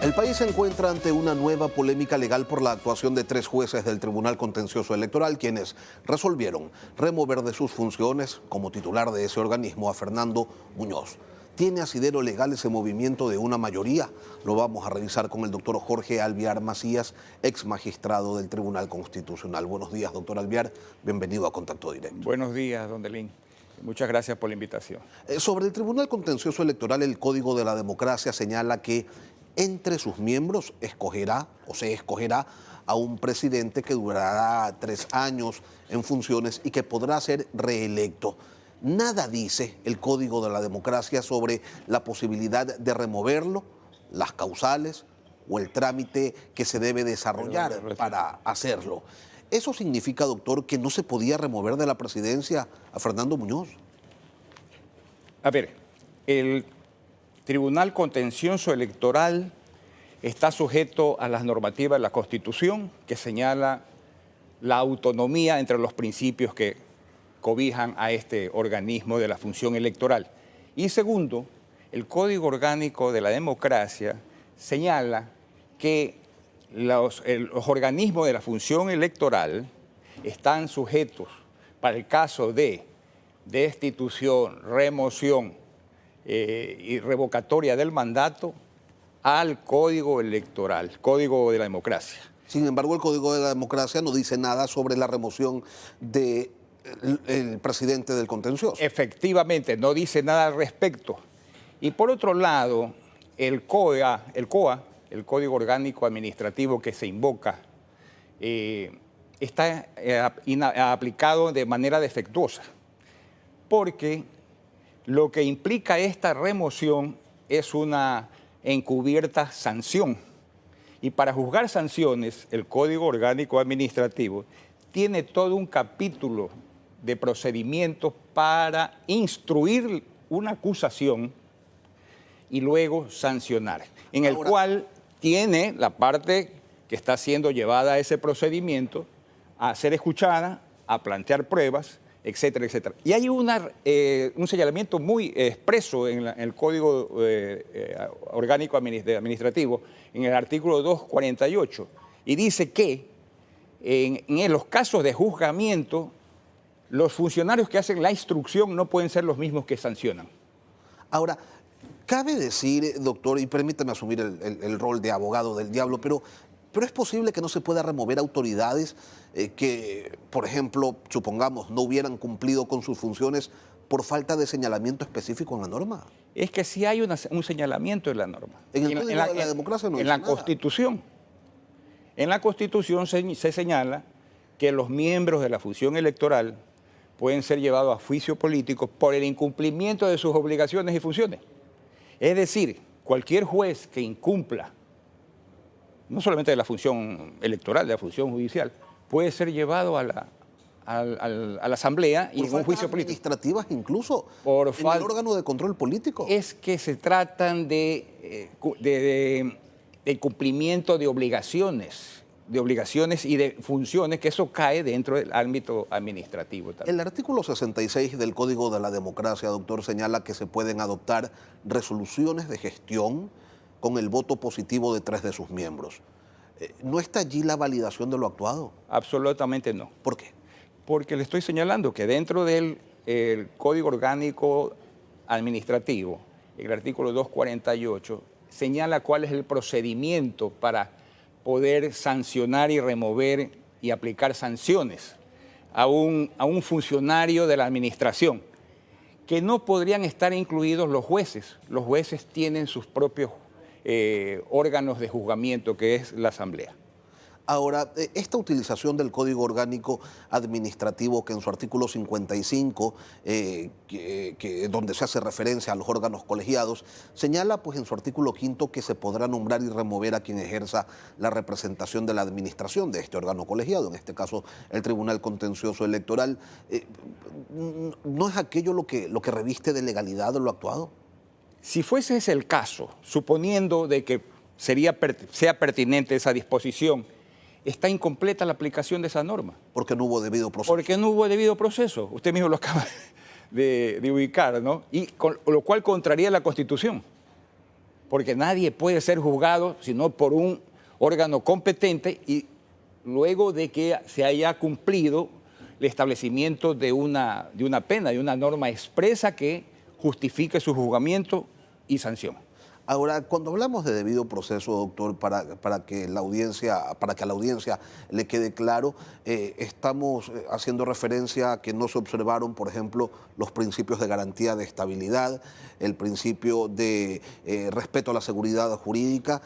El país se encuentra ante una nueva polémica legal por la actuación de 3 jueces del Tribunal Contencioso Electoral, quienes resolvieron remover de sus funciones como titular de ese organismo a Fernando Muñoz. ¿Tiene asidero legal ese movimiento de una mayoría? Lo vamos a revisar con el doctor Jorge Alviar Macías, ex magistrado del Tribunal Constitucional. Buenos días, doctor Alviar. Bienvenido a Contacto Directo. Buenos días, don Delín. Muchas gracias por la invitación. Sobre el Tribunal Contencioso Electoral, el Código de la Democracia señala que entre sus miembros se escogerá a un presidente que durará 3 años en funciones y que podrá ser reelecto. Nada dice el Código de la Democracia sobre la posibilidad de removerlo, las causales o el trámite que se debe desarrollar para hacerlo. ¿Eso significa, doctor, que no se podía remover de la presidencia a Fernando Muñoz? A ver, el Tribunal Contencioso Electoral está sujeto a las normativas de la Constitución, que señala la autonomía entre los principios que cobijan a este organismo de la función electoral. Y segundo, el Código Orgánico de la Democracia señala que los organismos de la función electoral están sujetos, para el caso de destitución, remoción y revocatoria del mandato, al Código Electoral, Código de la Democracia. Sin embargo, el Código de la Democracia no dice nada sobre la remoción del presidente del contencioso. Efectivamente, no dice nada al respecto. Y por otro lado, el COA, el Código Orgánico Administrativo que se invoca, está aplicado de manera defectuosa, porque lo que implica esta remoción es una encubierta sanción. Y para juzgar sanciones, el Código Orgánico Administrativo tiene todo un capítulo de procedimientos para instruir una acusación y luego sancionar, en el cual tiene la parte que está siendo llevada a ese procedimiento a ser escuchada, a plantear pruebas, etcétera, etcétera. Y hay un señalamiento muy expreso en el Código Orgánico Administrativo, en el artículo 248, y dice que en los casos de juzgamiento, los funcionarios que hacen la instrucción no pueden ser los mismos que sancionan. Ahora, cabe decir, doctor, y permítame asumir el rol de abogado del diablo, pero es posible que no se pueda remover autoridades que, por ejemplo, supongamos, no hubieran cumplido con sus funciones por falta de señalamiento específico en la norma. Es que sí hay un señalamiento en la norma. En el Código de la Democracia no dice nada. Constitución. En la Constitución se señala que los miembros de la función electoral pueden ser llevados a juicio político por el incumplimiento de sus obligaciones y funciones. Es decir, cualquier juez que incumpla, no solamente de la función electoral, de la función judicial, puede ser llevado a la Asamblea y en un juicio político. Administrativas incluso, en el órgano de control político. Es que se tratan de cumplimiento de obligaciones y de funciones, que eso cae dentro del ámbito administrativo también. El artículo 66 del Código de la Democracia, doctor, señala que se pueden adoptar resoluciones de gestión con el voto positivo de 3 de sus miembros. ¿No está allí la validación de lo actuado? Absolutamente no. ¿Por qué? Porque le estoy señalando que dentro del Código Orgánico Administrativo, el artículo 248, señala cuál es el procedimiento para poder sancionar y remover y aplicar sanciones a un funcionario de la administración, que no podrían estar incluidos los jueces. Los jueces tienen sus propios órganos de juzgamiento, que es la Asamblea. Ahora, esta utilización del Código Orgánico Administrativo, que en su artículo 55, donde se hace referencia a los órganos colegiados, señala pues en su artículo 5 que se podrá nombrar y remover a quien ejerza la representación de la administración de este órgano colegiado, en este caso el Tribunal Contencioso Electoral. ¿No es aquello lo que reviste de legalidad lo actuado? Si fuese ese el caso, suponiendo de que sea pertinente esa disposición, está incompleta la aplicación de esa norma. Porque no hubo debido proceso. Porque no hubo debido proceso. Usted mismo lo acaba de ubicar, ¿no? Y con lo cual contraría la Constitución. porque nadie puede ser juzgado sino por un órgano competente y luego de que se haya cumplido el establecimiento de una pena, de una norma expresa que justifique su juzgamiento y sanción. Ahora, cuando hablamos de debido proceso, doctor, para que a la audiencia le quede claro, estamos haciendo referencia a que no se observaron, por ejemplo, los principios de garantía de estabilidad, el principio de respeto a la seguridad jurídica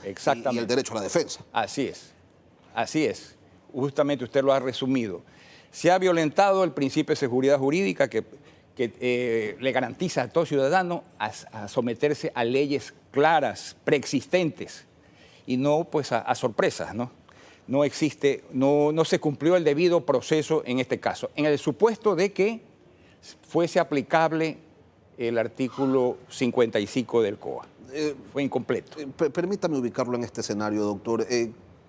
y el derecho a la defensa. Así es. Justamente usted lo ha resumido. Se ha violentado el principio de seguridad jurídica que le garantiza a todo ciudadano a someterse a leyes claras, preexistentes, y no pues a sorpresas, ¿no? No se cumplió el debido proceso en este caso. En el supuesto de que fuese aplicable el artículo 55 del COA. Fue incompleto. Permítame ubicarlo en este escenario, doctor.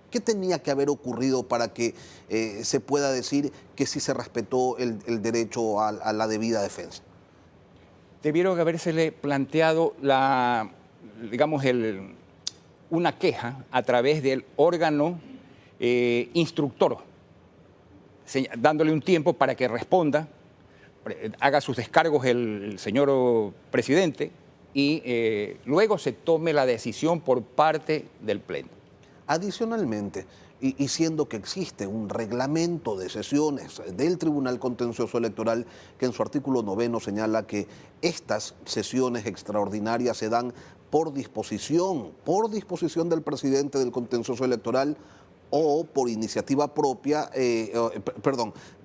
¿Qué tenía que haber ocurrido para que se pueda decir que sí se respetó el derecho a la debida defensa? Debieron habérsele planteado una queja a través del órgano instructor, dándole un tiempo para que responda, haga sus descargos el señor presidente y luego se tome la decisión por parte del Pleno. Adicionalmente, y siendo que existe un reglamento de sesiones del Tribunal Contencioso Electoral que en su artículo 9 señala que estas sesiones extraordinarias se dan por disposición del presidente del Contencioso Electoral o por iniciativa propia,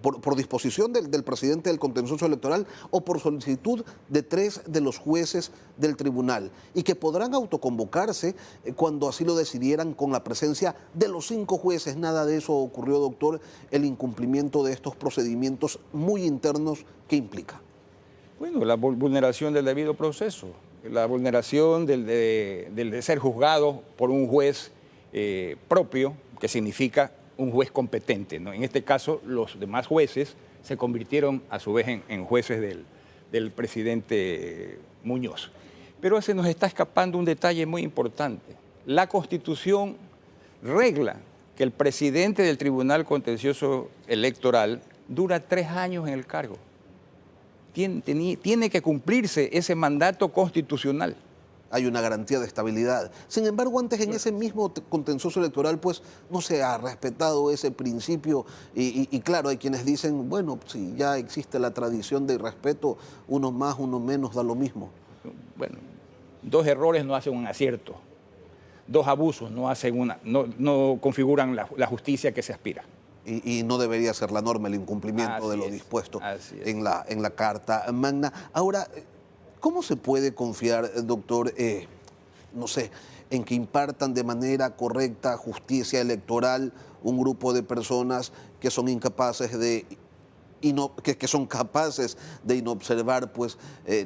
por disposición del presidente del Contencioso Electoral o por solicitud de 3 de los jueces del tribunal y que podrán autoconvocarse cuando así lo decidieran con la presencia de los 5 jueces. Nada de eso ocurrió, doctor, el incumplimiento de estos procedimientos muy internos que implica. Bueno, la vulneración del debido proceso, la vulneración del de ser juzgado por un juez propio, que significa un juez competente, ¿no? En este caso, los demás jueces se convirtieron a su vez en jueces del presidente Muñoz. Pero se nos está escapando un detalle muy importante. La Constitución regla que el presidente del Tribunal Contencioso Electoral dura 3 años en el cargo. Tiene que cumplirse ese mandato constitucional. Hay una garantía de estabilidad. Sin embargo, antes en ese mismo contencioso electoral, pues no se ha respetado ese principio y claro, hay quienes dicen, bueno, si ya existe la tradición de respeto, uno más, uno menos, da lo mismo. Bueno, 2 errores no hacen un acierto, 2 abusos no configuran la justicia que se aspira. Y no debería ser la norma el incumplimiento de lo dispuesto en la Carta Magna. Ahora, ¿cómo se puede confiar, doctor, no sé, en que impartan de manera correcta justicia electoral un grupo de personas que son incapaces que son capaces de inobservar pues,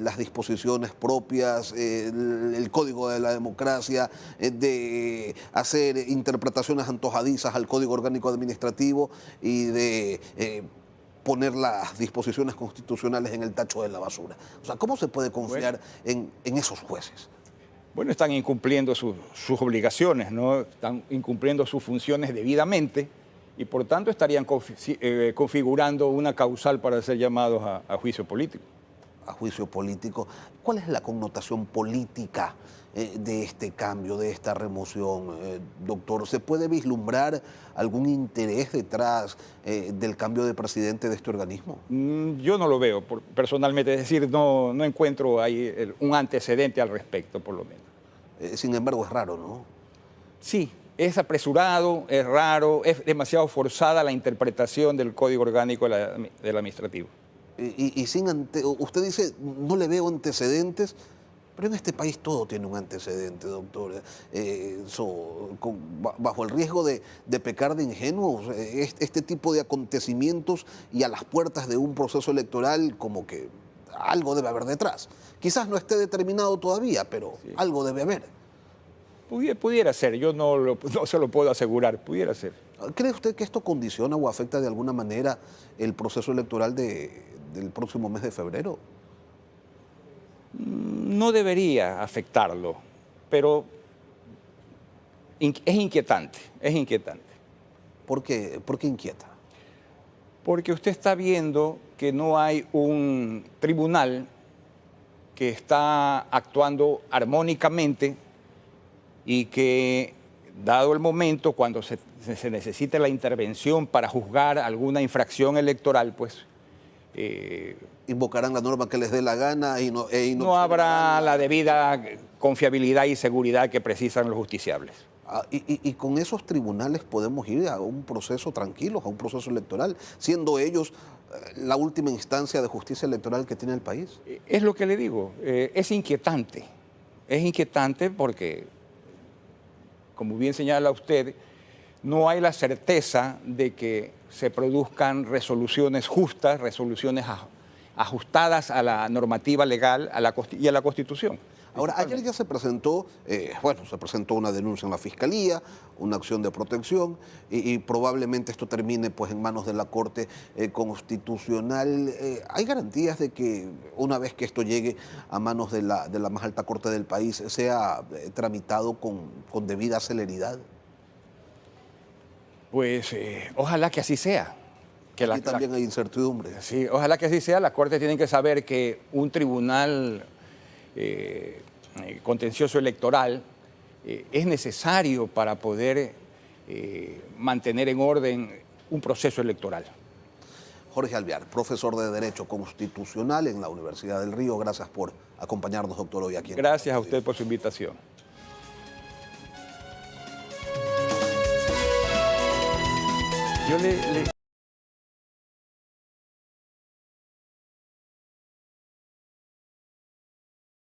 las disposiciones propias, el código de la democracia, de hacer interpretaciones antojadizas al Código Orgánico Administrativo y de poner las disposiciones constitucionales en el tacho de la basura? O sea, ¿cómo se puede confiar en esos jueces? Bueno, están incumpliendo sus obligaciones, ¿no? Están incumpliendo sus funciones debidamente y por tanto estarían configurando una causal para ser llamados a juicio político. A juicio político. ¿Cuál es la connotación política de este cambio, de esta remoción, doctor? ¿Se puede vislumbrar algún interés detrás del cambio de presidente de este organismo? Yo no lo veo personalmente, es decir, no encuentro ahí un antecedente al respecto, por lo menos. Sin embargo, es raro, ¿no? Sí, es apresurado, es raro, es demasiado forzada la interpretación del Código Orgánico del Administrativo. Usted dice, no le veo antecedentes, pero en este país todo tiene un antecedente, doctor. Bajo el riesgo de pecar de ingenuos, este tipo de acontecimientos y a las puertas de un proceso electoral, como que algo debe haber detrás. Quizás no esté determinado todavía, pero sí, algo debe haber. Pudiera ser, yo no se lo puedo asegurar, pudiera ser. ¿Cree usted que esto condiciona o afecta de alguna manera el proceso electoral del próximo mes de febrero? No debería afectarlo, pero Es inquietante, es inquietante. ¿Por qué? ¿Por qué inquieta? Porque usted está viendo que no hay un tribunal que está actuando armónicamente y que, dado el momento, cuando se necesite la intervención para juzgar alguna infracción electoral, pues Invocarán la norma que les dé la gana y no habrá la debida confiabilidad y seguridad que precisan los justiciables. Y con esos tribunales podemos ir a un proceso tranquilo, a un proceso electoral, siendo ellos la última instancia de justicia electoral que tiene el país. Es lo que le digo, es inquietante porque, como bien señala usted, no hay la certeza de que se produzcan resoluciones justas, resoluciones ajustadas a la normativa legal y a la Constitución. Ahora, ayer ya se presentó, se presentó una denuncia en la Fiscalía, una acción de protección, y probablemente esto termine pues en manos de la Corte Constitucional. ¿Hay garantías de que una vez que esto llegue a manos de la más alta Corte del país sea tramitado con debida celeridad? Pues ojalá que así sea. Aquí también hay incertidumbre. Sí, ojalá que así sea. Las Cortes tienen que saber que un tribunal contencioso electoral es necesario para poder mantener en orden un proceso electoral. Jorge Alvear, profesor de Derecho Constitucional en la Universidad del Río. Gracias por acompañarnos, doctor, hoy aquí. Gracias a usted por su invitación. Yo le